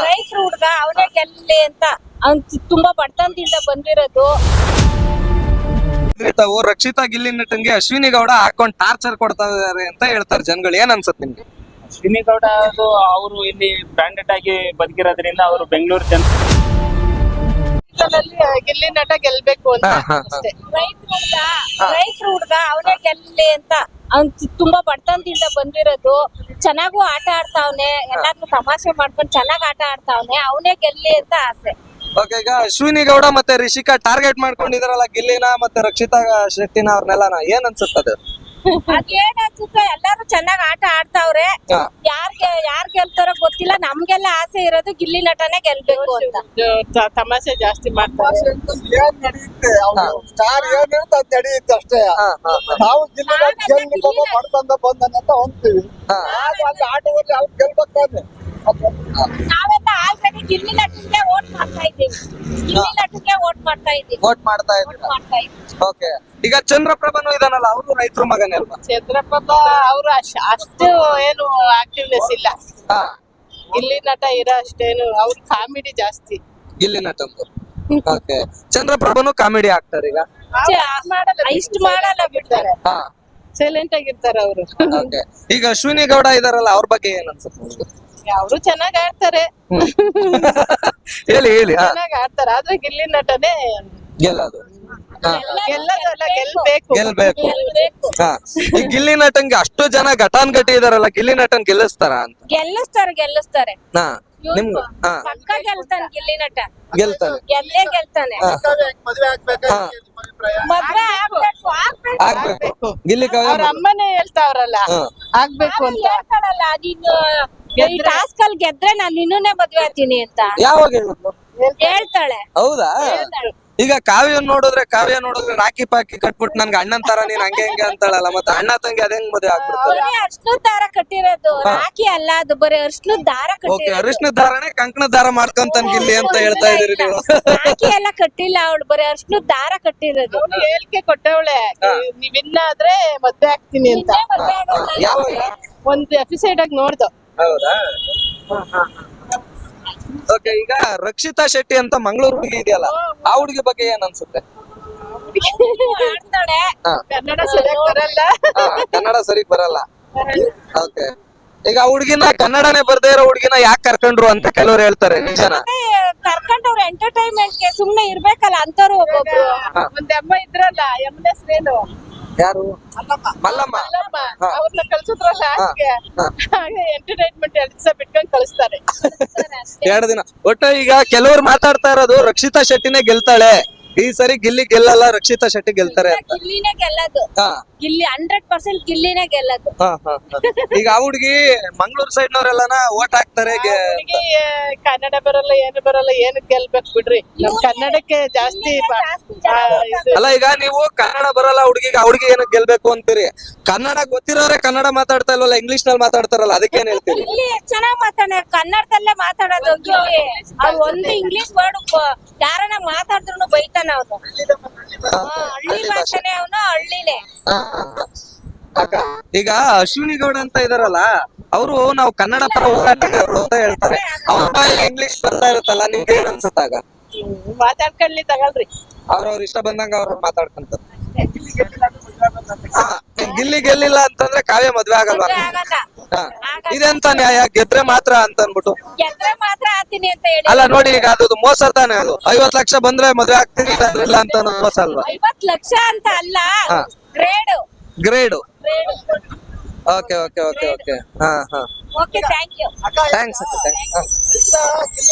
ರೈತರ ಹುಡ್ಗ ಅವನೇ ಗೆಲ್ಲಿ ಅಂತ ಅವ್ನ್ ತುಂಬಾ ಬಡತನದಿಂದ ಬಂದಿರೋದು. ತಾವು ರಕ್ಷಿತಾ ಗಿಲ್ಲಿ ನಟನ್ಗೆ ಅಶ್ವಿನಿ ಗೌಡ ಹಾಕೊಂಡ್ ಟಾರ್ಚರ್ ಕೊಡ್ತಾ ಇದಾರೆ ಅಂತ ಹೇಳ್ತಾರೆ ಜನಗಳು. ಏನ್ ಅನ್ಸುತ್ತೆ ನಿಮ್ಗೆ? ಅಶ್ವಿನಿ ಗೌಡ ಅವರು ಇಲ್ಲಿ ಬ್ರಾಂಡೆಡ್ ಆಗಿ ಬದುಕಿರೋದ್ರಿಂದ ಅವರು ಬೆಂಗಳೂರು ಗಿಲ್ಲಿ ನಟ ಗೆಲ್ಬೇಕು ಅಂತ ಅಷ್ಟೇ. ರೈತರ ಹುಡ್ಗ ಅವನೇ ಗೆಲ್ಲಿ ಅಂತ ಅವ್ನ್ ತುಂಬಾ ಬಡತನದಿಂದ ಬಂದಿರೋದು. ಚೆನ್ನಾಗೂ ಆಟ ಆಡ್ತಾವ್ನೆ, ಎಲ್ಲಾರ್ನು ತಮಾಷೆ ಮಾಡ್ಕೊಂಡ್ ಚೆನ್ನಾಗ್ ಆಟ ಆಡ್ತಾವ್ನೆ. ಅವನೇ ಗೆಲ್ಲಿ ಅಂತ ಆಸೆ. ಓಕೆ, ಈಗ ಅಶ್ವಿನಿ ಗೌಡ ಮತ್ತೆ ರಿಷಿಕಾ ಟಾರ್ಗೆಟ್ ಮಾಡ್ಕೊಂಡಿದಾರಲ್ಲ ಗಿಲ್ಲಿನ ಮತ್ತೆ ರಕ್ಷಿತಾ ಶೆಟ್ಟಿನ ಅವ್ರನ್ನೆಲ್ಲನ, ಏನ್ ಅನ್ಸುತ್ತದೆ? ಅದೇನ್ ಅನ್ಸುತ್ತೆ, ಎಲ್ಲಾರು ಚೆನ್ನಾಗ್ ಆಟ ಆಡ್ತಾವ್ರೆ. ಯಾರ್ ಗೆಲ್ತಾರೋ ಗೊತ್ತಿಲ್ಲ. ನಮ್ಗೆಲ್ಲ ಆಸೆ ಇರೋದು ಗಿಲ್ಲಿ ನಟನೆ ಗೆಲ್ಬೇಕು ಅಂತ. ತಮಾಷೆ ಜಾಸ್ತಿ ಮಾಡ್ತಾರೆ. ಏನ್ ನಡೆಯುತ್ತೆ ಸ್ಟಾರ್ ಏನ್ ಹೇಳ್ತಾ ಅದ್ ನಡೆಯುತ್ತೆ ಅಷ್ಟೇ. ನಾವು ಗೆಲ್ಬೇಕು ಮಾಡ್ಕೊಂಡ ಬಂದನಂತ ಹೊಂತೀವಿ. ಅಲ್ಲಿ ಆಟದಲ್ಲಿ ಅವ್ರು ಗೆಲ್ಬೇಕಾದ್ರೆ ನಾವೆಲ್ಲ ಆಲ್ರೆಡಿ ಗಿಲ್ಲಿ ನಟನ್ಗೆ ವೋಟ್ ಮಾಡ್ತಾ ಇದ್ದೀವಿ. ಗಿಲ್ಲಿ ನಟನ್ಗೆ ವೋಟ್ ಮಾಡ್ತಾ ಇದ್ದೀವಿ. ವೋಟ್ ಮಾಡ್ತಾ ಇದ್ದೀರಾ? ಓಕೆ, ಈಗ ಚಂದ್ರಪ್ರಭನು ಇದಾನಲ್ಲ, ಅವರು ರೈತರ ಮಗನೇ ಅಲ್ವಾ? ಚಂದ್ರಪ್ರಭ ಅವರು ಅಷ್ಟು ಏನು ಆಕ್ಟಿವ್ನೆಸ್ ಇಲ್ಲ. ಗಿಲ್ಲಿ ನಟ ಇರೋ ಅಷ್ಟೇನು ಅವ್ರ ಕಾಮಿಡಿ ಜಾಸ್ತಿ. ಗಿಲ್ಲಿ ನಟಂದು. ಓಕೆ, ಚಂದ್ರಪ್ರಭನು ಕಾಮಿಡಿ ಆಗ್ತಾರೆ ಈಗ. ಇಷ್ಟು ಮಾಡಲ್ಲ ಬಿಡ್ತಾರೆ. ಸೈಲೆಂಟ್ ಆಗಿರ್ತಾರೆ ಅವರು. ಓಕೆ, ಈಗ ಅಶ್ವಿನಿ ಗೌಡ ಇದಾರಲ್ಲ, ಅವ್ರ ಬಗ್ಗೆ ಏನ್ ಅನ್ಸುತ್ತೆ? ಅವರು ಚೆನ್ನಾಗ್ ಆಡ್ತಾರೆ. ಹೇಳಿ ಹೇಳಿ. ಚೆನ್ನಾಗ್ ಆಡ್ತಾರೆ, ಆದ್ರೆ ಗಿಲ್ಲಿ ನಟನೆ ಗೆಲ್ಲೋದು. ಗೆಲ್ಲೋದಲ್ಲ, ಗೆಲ್ಬೇಕು. ಗೆಲ್ಬೇಕು. ಈ ಗಿಲ್ಲಿ ನಟನ್ಗೆ ಅಷ್ಟು ಜನ ಘಟಾನ್ಘಟಿ ಇದಾರಲ್ಲ, ಗಿಲ್ಲಿ ನಟನ್ ಗೆಲ್ಲಿಸ್ತಾರ ಅಂತ? ಗೆಲ್ಲಿಸ್ತಾರೆ. ನಿಮ್ಗೆ ಪಕ್ಕ ಗೆಲ್ತಾನೆ ಗಿಲ್ಲಿ ನಟ. ಗೆಲ್ತಾನೆ, ಗೆಲ್ತಾನೆ. ಮದ್ವೆ ಆಗ್ಬೇಕಾದ್ರೆ ಮದ್ವೆ ಆಗ್ಬೇಕು. ಗಿಲ್ಲಿ ಅವ್ರ ಅಮ್ಮನೇ ಹೇಳ್ತಾವ್ರಲ್ಲ ಆಗ್ಬೇಕು ಅಂತ. ಹೇಳ್ತಾಳಲ್ಲ, ನೀನು ಈ ಟಾಸ್ಕ್ ಅಲ್ಲಿ ಗೆದ್ರೆ ನಾನ್ ನಿನ್ನನ್ನೇ ಮದ್ವೆ ಆಗ್ತೀನಿ ಅಂತ ಯಾವಾಗ ಹೇಳಿದ್ಲು? ಹೇಳ್ತಾಳೆ. ಹೌದಾ? ಈಗ ಕಾವ್ಯ ನೋಡಿದ್ರೆ ರಾಖಿ ಪಾಕಿ ಕಟ್ಬಿಟ್ಟು ನನ್ಗೆ ಅಣ್ಣನ್ ತರ ನೀನ್ ಹಂಗೆ ಹಂಗೆ ಅಂತಾಳಲ್ಲ, ಮತ್ತೆ ಅಣ್ಣ ತಂಗಿ ಅದ ಹೆಂಗ್ ಮದುವೆ ಆಗ್ಬಿಡ್ತಾರೆ? ಬರೀ ಅರ್ಶನದ ದಾರ ಕಟ್ಟಿರೋದು, ರಾಖಿ ಅಲ್ಲ ಅದು, ಬರೀ ಅರ್ಶನದ ದಾರ ಓಕೆ, ಕಟ್ಟಿರೋದು. ಅರಿಶಿನ ದಾರನೇ ಕಂಕಣ ದಾರ ಮಾಡ್ಕೊಂತಾನ ಗಿಲ್ಲಿ ಅಂತ ಹೇಳ್ತಾ ಇದೀರಿ ನೀವು. ರಾಖಿ ಎಲ್ಲ ಕಟ್ಟಿಲ್ಲ ಅವಳು, ಬರೀ ಅರ್ಶನದ ದಾರ ಕಟ್ಟಿರೋದು. ಹೇಳಿಕೆ ಕೊಟ್ಟವಳೆ, ನೀವ್ ಇನ್ನಾದ್ರೆ ಮದ್ವೆ ಆಗ್ತೀನಿ ಅಂತ. ಮದ್ವೆ ಆಗೋಲ್ಲ. ಯಾವಾಗ? ಒಂದ್ ಎಪಿಸೋಡ್ ಆಗಿ ನೋಡ್ದು. ಹೌದಾ? ಓಕೆ, ಈಗ ರಕ್ಷಿತಾ ಶೆಟ್ಟಿ ಅಂತ ಮಂಗಳೂರು ಹುಡುಗಿ ಇದೆಯಲ್ಲ, ಆ ಹುಡುಗಿ ಬಗ್ಗೆ ಏನ್ ಅನ್ಸುತ್ತೆ? ಆಡ್ತಾಳೆ. ಕನ್ನಡ ಸರಿಯಾಗಿ ಬರಲ್ಲ. ಕನ್ನಡ ಸರಿಗ್ ಬರಲ್ಲ. ಓಕೆ, ಈಗ ಆ ಹುಡುಗಿನ ಕನ್ನಡನೇ ಬರ್ದೇ ಇರೋ ಹುಡುಗಿನ ಯಾಕೆ ಕರ್ಕೊಂಡ್ರು ಅಂತ ಕೆಲವ್ರು ಹೇಳ್ತಾರೆ, ನಿಜನ? ಕರ್ಕೊಂಡವ್ರು ಎಂಟರ್ಟೈನ್ಮೆಂಟ್ ಗೆ ಸುಮ್ನೆ ಇರ್ಬೇಕಲ್ಲ ಅಂತವ್ರು. ಒಬ್ಬೊಬ್ರು ಒಂದ್ ಅಮ್ಮ ಇದ್ರಲ್ಲ, ಎಮ್ಮನ ಹೆಸರೇನು? ಯಾರು? ಮಲ್ಲಮ್ಮ. ಅವ್ರನ್ನ ಕಳ್ಸಿದ್ರಲ್ಲ ಹಾಗೆ ಎಂಟರ್ಟೈನ್ಮೆಂಟ್ 2 ದಿವಸ ಬಿಟ್ಕೊಂಡ್ ಕಳಿಸ್ತಾರೆ. 2 ದಿನ ಒಟ್ಟು. ಈಗ ಕೆಲವ್ರು ಮಾತಾಡ್ತಾ ಇರೋದು ರಕ್ಷಿತಾ ಶೆಟ್ಟಿನೇ ಗೆಲ್ತಾಳೆ ಈ ಸರಿ, ಗಿಲ್ಲಿ ಗೆಲ್ಲಲ್ಲ, ರಕ್ಷಿತಾ ಶೆಟ್ಟಿ ಗೆಲ್ತಾರೆ ಅಂತ. ಗಿಲ್ಲಿನೇ ಗೆಲ್ಲದು. ಗಿಲ್ಲಿ 100% ಗಿಲ್ಲಿನೇ ಗೆಲ್ಲದು. ಈಗ ಆ ಹುಡುಗಿ ಮಂಗಳೂರು ಸೈಡ್ ನವರೆಲ್ಲನ ಓಟ್ ಹಾಕ್ತಾರೆ. ಕನ್ನಡ ಬರಲ್ಲ, ಏನು ಬರಲ್ಲ, ಏನಕ್ಕೆ ಗೆಲ್ಬೇಕು ಬಿಡ್ರಿ. ನಮ್ ಕನ್ನಡಕ್ಕೆ ಜಾಸ್ತಿ ಅಲ್ಲ, ಈಗ ನೀವು ಕನ್ನಡ ಬರಲ್ಲ ಹುಡುಗಿಗೆ, ಆ ಹುಡುಗಿ ಏನಕ್ಕೆ ಗೆಲ್ಬೇಕು ಅಂತೀರಿ? ಕನ್ನಡ ಗೊತ್ತಿರೋರೆ ಕನ್ನಡ ಮಾತಾಡ್ತಾ ಇಲ್ವಲ್ಲ, ಇಂಗ್ಲಿಷ್ ನಲ್ಲಿ ಮಾತಾಡ್ತಾರಲ್ಲ, ಅದಕ್ಕೇನ್ ಹೇಳ್ತೀರಿ? ಗಿಲ್ಲಿ ಎಷ್ಟ್ ಚೆನ್ನಾಗ್ ಮಾತಾಡ, ಕನ್ನಡದಲ್ಲೇ ಮಾತಾಡೋದು ಗಿಲ್ಲಿ. ಅವ್ರು ಒಂದು ಇಂಗ್ಲಿಷ್ ವರ್ಡ್ ಯಾರನ್ನ ಮಾತಾಡಿದ್ರು ಬೈತಾನ ಅವನು. ಹಳ್ಳಿ ಭಾಷೆನೆ ಅವನು, ಹಳ್ಳಿನೇ. ಈಗ ಅಶ್ವಿನಿ ಗೌಡ ಅಂತ ಇದಾರಲ್ಲ, ಅವರು ನಾವು ಕನ್ನಡ ಪರ ಹೋರಾಟಗಾರರು ಅಂತ ಹೇಳ್ತಾರೆ. ಅವ್ರ ಇಂಗ್ಲಿಷ್ ಬರ್ತಾ ಇರುತ್ತಲ್ಲ, ನಿಮ್ಗೆ ಏನ್ ಅನ್ಸುತ್ತಾಗ? ಮಾತಾಡ್ಕೊಳ್ಳಿ ತಗೊಳ್ರಿ, ಅವ್ರವ್ರ ಇಷ್ಟ ಬಂದಂಗ ಅವ್ರ ಮಾತಾಡ್ಕೊಂತಾರೆ. ಗಿಲ್ಲಿ ಗೆಲ್ಲಿಲ್ಲ ಅಂತಂದ್ರೆ ಕಾವ್ಯ ಮದ್ವೆ ಆಗಲ್ವಾ? ಇದೆಂತ ನ್ಯಾಯ? ಗೆದ್ರೆ ಮಾತ್ರ ಅಂತ ಅನ್ಬಿಟ್ಟು. ಗೆದ್ರೆ ಮಾತ್ರ ಆಗ್ತೀನಿ ಅಂತ ಹೇಳಿ. ಅಲ್ಲ ನೋಡಿ, ಈಗ ಅದು ಮೋಸ ತಾನೆ. ಅದು 50 ಲಕ್ಷ ಬಂದ್ರೆ ಮದ್ವೆ ಆಗ್ತೀನಿ ಇಲ್ಲ ಅಂತ ಅನ್ನೋದು ಮೋಸ ಅಲ್ವಾ? 50 ಲಕ್ಷ ಅಂತ ಅಲ್ಲ, grade. Okay okay okay okay. Okay, thank you. Thanks.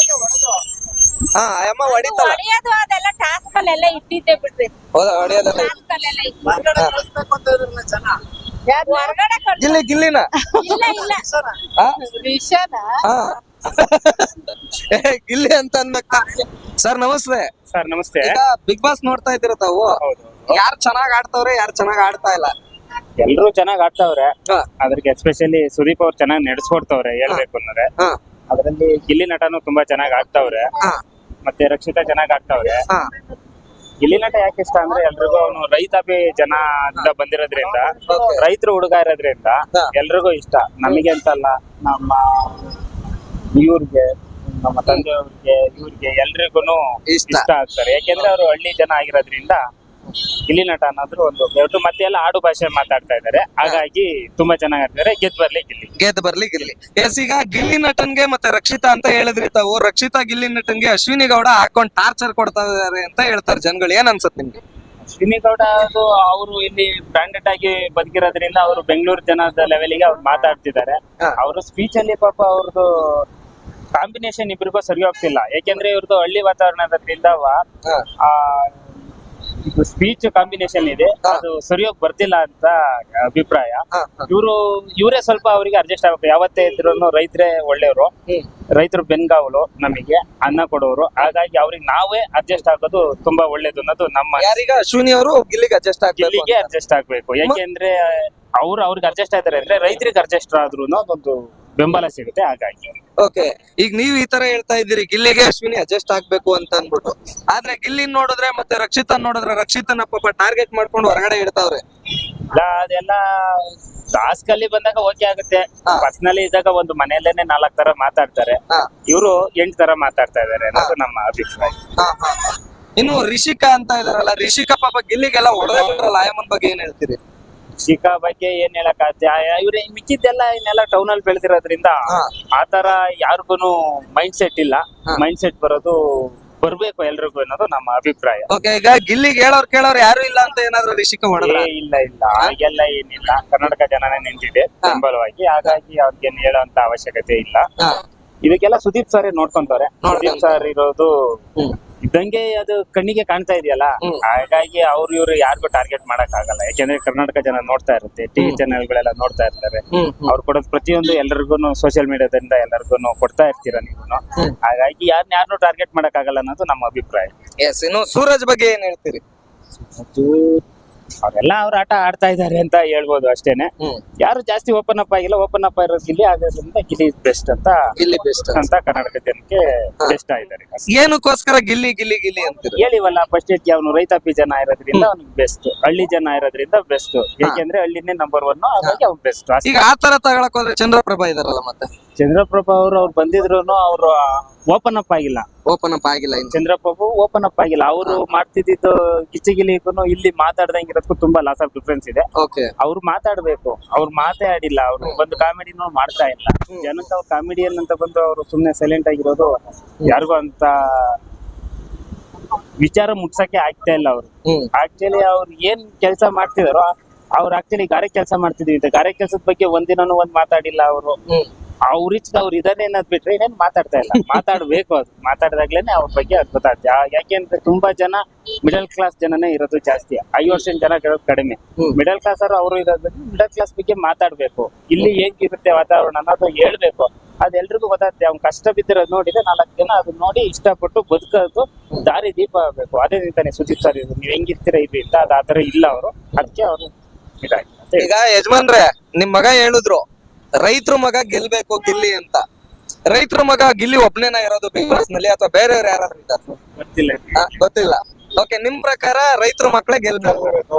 ಅಮ್ಮ ಹೊಡಿತಾಳ. ಹೊಡೆಯೋದು ಅದೆಲ್ಲ ಟಾಸ್ಕ್ ಅಲ್ಲೆಲ್ಲ ಇಟ್ಟಿದ್ದೆ ಬಿಡ್ರಿ. ಹೌದಾ? ಹೊಡಿಯೋದಲ್ಲ. ಟಾಸ್ಕ್ ಅಲ್ಲೆಲ್ಲ ಹೊರಗಡೆ ಗಿಲ್ಲಿನ ಇಲ್ಲ. ವಿಷಾನ ಗಿಲ್ಲಿ ಅಂತ ಅನ್ಬೇಕು. ಸರ್ ನಮಸ್ತೆ. ಸರ್ ನಮಸ್ತೆ. ಈಗ ಬಿಗ್ ಬಾಸ್ ನೋಡ್ತಾ ಇದ್ದೀರ ತಾವು? ಯಾರು ಚೆನ್ನಾಗ್ ಆಡ್ತಾವ್ರೆ, ಯಾರು ಚೆನ್ನಾಗ್ ಆಡ್ತಾ ಇಲ್ಲ? ಎಲ್ರು ಚೆನ್ನಾಗ್ ಆಡ್ತಾವ್ರೆ. ಅದ್ರಿಗೆ ಎಸ್ಪೆಷಲಿ ಸುದೀಪ್ ಅವ್ರು ಚೆನ್ನಾಗಿ ನಡೆಸ್ಕೊಡ್ತಾವ್ರೆ, ಹೇಳ್ಬೇಕು ಅಂದ್ರೆ. ಅದರಲ್ಲಿ ಗಿಲ್ಲಿ ನಟನು ತುಂಬಾ ಚೆನ್ನಾಗ್ ಆಡ್ತಾವ್ರೆ, ಮತ್ತೆ ರಕ್ಷಿತಾ ಚೆನ್ನಾಗ್ ಆಡ್ತಾವ್ರೆ. ಗಿಲ್ಲಿ ನಟ ಯಾಕೆ ಇಷ್ಟ ಅಂದ್ರೆ, ಎಲ್ರಿಗೂ ಅವನು ರೈತಾಪಿ ಜನ ಅಂತ ಬಂದಿರೋದ್ರಿಂದ, ರೈತರು ಹುಡುಗ ಇರೋದ್ರಿಂದ ಎಲ್ರಿಗೂ ಇಷ್ಟ. ನಮಗೆ ಅಂತಲ್ಲ, ನಮ್ಮ ಇವ್ರಿಗೆ ನಮ್ಮ ತಂದೆಯವ್ರಿಗೆ ಇವ್ರಿಗೆ ಎಲ್ರಿಗೂ ಇಷ್ಟ. ಇಷ್ಟ ಆಗ್ತಾರೆ. ಯಾಕೆಂದ್ರೆ ಅವರು ಹಳ್ಳಿ ಜನ ಆಗಿರೋದ್ರಿಂದ ಗಿಲ್ಲಿ ನಟ ಅನ್ನೋದ್ರು ಒಂದು ಫೇವ್ರೇಟ್. ಮತ್ತೆ ಎಲ್ಲ ಆಡು ಭಾಷೆ ಮಾತಾಡ್ತಾ ಇದ್ದಾರೆ, ಹಾಗಾಗಿ ತುಂಬಾ ಚೆನ್ನಾಗಿ ಆಡ್ತಾರೆ. ಗೆದ್ದು ಬರ್ಲಿ ಗಿಲ್ಲಿ. ಗೆದ್ದು ಬರ್ಲಿ ಗಿಲ್ಲಿ. ಎಸ್, ಈಗ ಗಿಲ್ಲಿ ನಟನ್ಗೆ ಮತ್ತೆ ರಕ್ಷಿತಾ ಅಂತ ಹೇಳಿದ್ರಿ ತಾವು. ರಕ್ಷಿತಾ ಗಿಲ್ಲಿ ನಟನ್ಗೆ ಅಶ್ವಿನಿ ಗೌಡ ಹಾಕೊಂಡ್ ಟಾರ್ಚರ್ ಕೊಡ್ತಾ ಇದಾರೆ ಅಂತ ಹೇಳ್ತಾರೆ ಜನಗಳು. ಏನ್ ಅನ್ಸುತ್ತೆ ನಿಮ್ಗೆ? ಅಶ್ವಿನಿ ಗೌಡ ಅವರು ಇಲ್ಲಿ ಬ್ರಾಂಡೆಡ್ ಆಗಿ ಬದುಕಿರೋದ್ರಿಂದ ಅವರು ಬೆಂಗಳೂರು ಜನದ ಲೆವೆಲ್ಗೆ ಅವ್ರು ಮಾತಾಡ್ತಿದ್ದಾರೆ. ಹಾ. ಅವ್ರ ಸ್ಪೀಚ್ ಅಲ್ಲಿ ಪಾಪ ಅವ್ರದ್ದು ಕಾಂಬಿನೇಷನ್ ಇಬ್ರಿಗೂ ಸರಿ ಹೋಗ್ತಿಲ್ಲ. ಯಾಕೆಂದ್ರೆ ಇವ್ರದ್ದು ಹಳ್ಳಿ ವಾತಾವರಣದ್ರಿಂದ ಆ ಸ್ಪೀಚ್ ಕಾಂಬಿನೇಷನ್ ಇದೆ, ಅದು ಸರಿಯೋಗಿ ಬರ್ತಿಲ್ಲ ಅಂತ ಅಭಿಪ್ರಾಯ. ಇವರೇ ಸ್ವಲ್ಪ ಅವರಿಗೆ ಅಡ್ಜಸ್ಟ್ ಆಗ್ಬೇಕು. ಯಾವತ್ತೇ ಇದ್ರು ರೈತರೇ ಒಳ್ಳೆಯವರು, ರೈತರು ಬೆನ್ಗಾವಲು, ನಮಗೆ ಅನ್ನ ಕೊಡೋರು. ಹಾಗಾಗಿ ಅವ್ರಿಗೆ ನಾವೇ ಅಡ್ಜಸ್ಟ್ ಆಗೋದು ತುಂಬಾ ಒಳ್ಳೇದು ಅನ್ನೋದು ನಮ್ಮ. ಯಾರೀಗ ಅಶ್ವಿನಿ ಅವರು ಗಿಲ್ಲಿಗೆ ಅಡ್ಜಸ್ಟ್ ಗಿಲ್ಲಿಗೆ ಅಡ್ಜಸ್ಟ್ ಆಗ್ಬೇಕು. ಯಾಕೆಂದ್ರೆ ಅವ್ರಿಗೆ ಅಡ್ಜಸ್ಟ್ ಆಯ್ತಾರೆ ಅಂದ್ರೆ ರೈತರಿಗೆ ಅಡ್ಜಸ್ಟ್ ಆದ್ರೂ ಒಂದು ಬೆಂಬಲ ಸಿಗುತ್ತೆ. ಹಾಗಾಗಿ ಓಕೆ, ಈಗ ನೀವ್ ಈ ತರ ಹೇಳ್ತಾ ಇದ್ದೀರಿ ಗಿಲ್ಲಿಗೆ ಅಶ್ವಿನಿ ಅಡ್ಜಸ್ಟ್ ಆಗ್ಬೇಕು ಅಂತ ಅನ್ಬಿಟ್ಟು. ಆದ್ರೆ ಗಿಲ್ಲಿ ನೋಡಿದ್ರೆ ಮತ್ತೆ ರಕ್ಷಿತಾ ನೋಡಿದ್ರೆ ರಕ್ಷಿತನ ಪಾಪ ಟಾರ್ಗೆಟ್ ಮಾಡ್ಕೊಂಡು ಹೊರಗಡೆ ಇಡ್ತಾವ್ರೆ. ಅದೆಲ್ಲ ಟಾಸ್ಕ್ ಅಲ್ಲಿ ಬಂದಾಗ ಓಕೆ ಆಗುತ್ತೆ. ಪರ್ಸನಲಿ ಇದ್ದಾಗ ಒಂದು ಮನೆಯಲ್ಲೇನೆ 4 ತರ ಮಾತಾಡ್ತಾರೆ, ಇವರು 8 ತರ ಮಾತಾಡ್ತಾ ಇದಾರೆ ಅನ್ನೋದು ನಮ್ಮ ಅಭಿಪ್ರಾಯ. ಇನ್ನು ರಿಷಿಕಾ ಅಂತ ಇದಾರಲ್ಲ, ರಿಷಿಕಾ ಪಾಪ ಗಿಲ್ಲಿಗೆಲ್ಲ ಹೊಡೆದ್ರಲ್ಲ, ಆಯಮ್ಮನ್ ಬಗ್ಗೆ ಏನ್ ಹೇಳ್ತೀರಿ? ಶಿಖಾ ಬಗ್ಗೆ ಏನ್ ಹೇಳಕ್ಕಾಗತ್ತೆ, ಇವ್ರೆ ಮಿಕ್ಕಿದ್ದೆಲ್ಲ ಇನ್ನೆಲ್ಲ ಟೌನ್ ಅಲ್ಲಿ ಬೆಳೆದಿರೋದ್ರಿಂದ ಆತರ ಯಾರಿಗೂ ಮೈಂಡ್ ಸೆಟ್ ಇಲ್ಲ. ಮೈಂಡ್ ಸೆಟ್ ಬರ್ಬೇಕು ಎಲ್ರಿಗೂ ಅನ್ನೋದು ನಮ್ಮ ಅಭಿಪ್ರಾಯ. ಓಕೆ, ಈಗ ಗಿಲ್ಲಿಗೆ ಕೇಳೋರು ಯಾರು ಇಲ್ಲ ಅಂತ ಏನಾದ್ರು ರಿಷಿಕಾ ಹೊಡೆದ್ರ? ಇಲ್ಲ ಹಾಗೆಲ್ಲ ಏನಿಲ್ಲ. ಕರ್ನಾಟಕ ಜನನೇ ನಿಂತಿದೆ ಬೆಂಬಲವಾಗಿ, ಹಾಗಾಗಿ ಅವ್ರಿಗೇನ್ ಹೇಳೋಂತ ಅವಶ್ಯಕತೆ ಇಲ್ಲ. ಇದಕ್ಕೆಲ್ಲ ಸುದೀಪ್ ಸರ್ ನೋಡ್ಕೊಂತಾರೆ. ಸುದೀಪ್ ಸರ್ ಇರೋದು ಇದ್ದಂಗೆ ಅದು ಕಣ್ಣಿಗೆ ಕಾಣ್ತಾ ಇದೆಯಲ್ಲ, ಹಾಗಾಗಿ ಇವ್ರು ಯಾರಿಗೂ ಟಾರ್ಗೆಟ್ ಮಾಡಕ್ ಆಗಲ್ಲ. ಯಾಕೆಂದ್ರೆ ಕರ್ನಾಟಕ ಜನ ನೋಡ್ತಾ ಇರುತ್ತೆ, ಟಿವಿ ಚಾನೆಲ್ ಗಳೆಲ್ಲ ನೋಡ್ತಾ ಇರ್ತಾರೆ. ಅವ್ರು ಕೊಡೋದು ಪ್ರತಿಯೊಂದು ಎಲ್ರಿಗೂ ಸೋಷಿಯಲ್ ಮೀಡಿಯಾದಿಂದ ಎಲ್ಲರಿಗೂ ಕೊಡ್ತಾ ಇರ್ತೀರ ನೀವು. ಹಾಗಾಗಿ ಯಾರನ್ನೂ ಟಾರ್ಗೆಟ್ ಮಾಡಕ್ ಆಗಲ್ಲ ಅನ್ನೋದು ನಮ್ಮ ಅಭಿಪ್ರಾಯ. ಎಸ್, ಇನ್ನು ಸೂರಜ್ ಬಗ್ಗೆ ಏನ್ ಹೇಳ್ತೀರಿ? ಅವರೆಲ್ಲ ಅವ್ರ ಆಟ ಆಡ್ತಾ ಇದಾರೆ ಅಂತ ಹೇಳ್ಬೋದು ಅಷ್ಟೇನೆ. ಯಾರು ಜಾಸ್ತಿ ಓಪನ್ ಅಪ್ ಆಗಿಲ್ಲ. ಓಪನ್ ಅಪ್ ಆಗಿರೋದು ಗಿಲ್ಲಿ, ಆಗೋದ್ರಿಂದ ಗಿಲ್ಲಿ ಬೆಸ್ಟ್ ಅಂತ ಗಿಲ್ಲಿ ಬೆಸ್ಟ್ ಅಂತ ಕರ್ನಾಟಕ ಜನಕ್ಕೆ ಬೆಸ್ಟ್ ಆಗಿದ್ದಾರೆ. ಏನಕ್ಕೋಸ್ಕರ ಗಿಲ್ಲಿ ಗಿಲ್ಲಿ ಗಿಲ್ಲಿ ಅಂತೀರಿ? ಹೇಳಿವಲ್ಲ ಫಸ್ಟ್ ಅವನು ರೈತಾಪಿ ಜನ ಇರೋದ್ರಿಂದ ಅವ್ನಿಗೆ ಬೆಸ್ಟ್, ಹಳ್ಳಿ ಜನ ಇರೋದ್ರಿಂದ ಬೆಸ್ಟ್. ಯಾಕೆಂದ್ರೆ ಹಳ್ಳಿನೇ ನಂಬರ್ 1, ಹಾಗಾಗಿ ಅವ್ನು ಬೆಸ್ಟ್. ಈಗ ಆ ತರ ತಗೊಳಕ್ ಹೋದ್ರೆ ಚಂದ್ರಪ್ರಭಾ ಇದಾರಲ್ಲ, ಮತ್ತೆ ಚಂದ್ರಪ್ರಭಾ ಅವ್ರು ಬಂದಿದ್ರು ಅವ್ರು ಓಪನ್ ಅಪ್ ಆಗಿಲ್ಲ. ಓಪನ್ ಅಪ್ ಆಗಿಲ್ಲ. ಚಂದ್ರಪ್ರಭು ಓಪನ್ ಅಪ್ ಆಗಿಲ್ಲ. ಅವರು ಮಾಡ್ತಿದ್ದು ಗಿಚ್ಚಿಗಿಲಿಗೂ ಇಲ್ಲಿ ಮಾತಾಡ್ದಂಗಿರೋದಕ್ಕೂ ತುಂಬಾ ಲಾಸ್ ಆಫ್ ಡಿಫ್ರೆನ್ಸ್ ಇದೆ. ಅವ್ರು ಮಾತಾಡ್ಬೇಕು, ಅವ್ರು ಮಾತೇ ಆಡಿಲ್ಲ. ಅವ್ರು ಬಂದು ಕಾಮಿಡಿನೂ ಮಾಡ್ತಾ ಇಲ್ಲ. ಜನಕ್ಕೆ ಅವ್ರು ಕಾಮಿಡಿಯನ್ ಅಂತ ಬಂದು ಅವರು ಸುಮ್ನೆ ಸೈಲೆಂಟ್ ಆಗಿರೋದು, ಯಾರಿಗೂ ಅಂತ ವಿಚಾರ ಮುಟ್ಸಕ್ಕೆ ಆಗ್ತಾ ಇಲ್ಲ. ಅವ್ರು ಆಕ್ಚುಲಿ ಅವ್ರು ಏನ್ ಕೆಲಸ ಮಾಡ್ತಿದಾರೋ, ಅವ್ರು ಆಕ್ಚುಲಿ ಗಾರೆ ಕೆಲಸ ಮಾಡ್ತಿದ್ವಿ. ಗಾರೆ ಕೆಲಸದ ಬಗ್ಗೆ ಒಂದಿನೂ ಮಾತಾಡಿಲ್ಲ ಅವರು. ಅವ್ರು ಇದನ್ನೇ ಅನ್ನೋದ್ ಬಿಟ್ರೆ ಏನೇನ್ ಮಾತಾಡ್ತಾ ಇಲ್ಲ. ಮಾತಾಡ್ಬೇಕು, ಅದು ಮಾತಾಡಿದಾಗ್ಲೇನೆ ಅವ್ರ ಬಗ್ಗೆ ಅದು ಗೊತ್ತಾಗ್ತದೆ. ಯಾಕೆಂದ್ರೆ ತುಂಬಾ ಜನ ಮಿಡಲ್ ಕ್ಲಾಸ್ ಜನನೇ ಇರೋದು ಜಾಸ್ತಿ, 5% ಜನ ಇರೋದು ಕಡಿಮೆ. ಮಿಡಲ್ ಕ್ಲಾಸ್ ಅವರು ಇರೋದ್ರಿಂದ ಮಿಡಲ್ ಕ್ಲಾಸ್ ಬಗ್ಗೆ ಮಾತಾಡ್ಬೇಕು. ಇಲ್ಲಿ ಹೇಗಿರುತ್ತೆ ವಾತಾವರಣ ಅನ್ನೋದು ಹೇಳ್ಬೇಕು. ಅದೆಲ್ರಿಗೂ ಗೊತ್ತಾಗ್ತದೆ. ಅವ್ನ್ ಕಷ್ಟ ಬಿದ್ದಿರೋದು ನೋಡಿದ್ರೆ 4 ಜನ ಅದನ್ನ ನೋಡಿ ಇಷ್ಟಪಟ್ಟು ಬದುಕೋದು ದಾರಿ ದೀಪ ಆಗ್ಬೇಕು. ಅದೇ ನಿಂತಾನೆ ಸುದೀಪ್ ಸರ್ ಇದು ನೀವ್ ಹೆಂಗಿರ್ತೀರ ಇದು ಅಂತ. ಅದು ಆತರ ಇಲ್ಲ ಅವರು, ಅದಕ್ಕೆ ಅವರು ಇದಾಗಿ. ಈಗ ಯಜಮಾನ್ರೆ, ನಿಮ್ ಮಗ ಹೇಳಿದ್ರು ರೈತರ ಮಗ ಗೆಲ್ಬೇಕು ಗಿಲ್ಲಿ ಅಂತ. ರೈತರ ಮಗ ಗಿಲ್ಲಿ ಒಬ್ನೇನ ಇರೋದು ಬಿಗ್ ಬಾಸ್ ನಲ್ಲಿ, ಅಥವಾ ಬೇರೆಯವ್ರು ಯಾರಾದ್ರೂ ಇದ್ದಾರೆ? ಗೊತ್ತಿಲ್ಲ. ಗೊತ್ತಿಲ್ಲ. ಓಕೆ, ನಿಮ್ ಪ್ರಕಾರ ರೈತರ ಮಕ್ಕಳೇ ಗೆಲ್ಬೇಕು?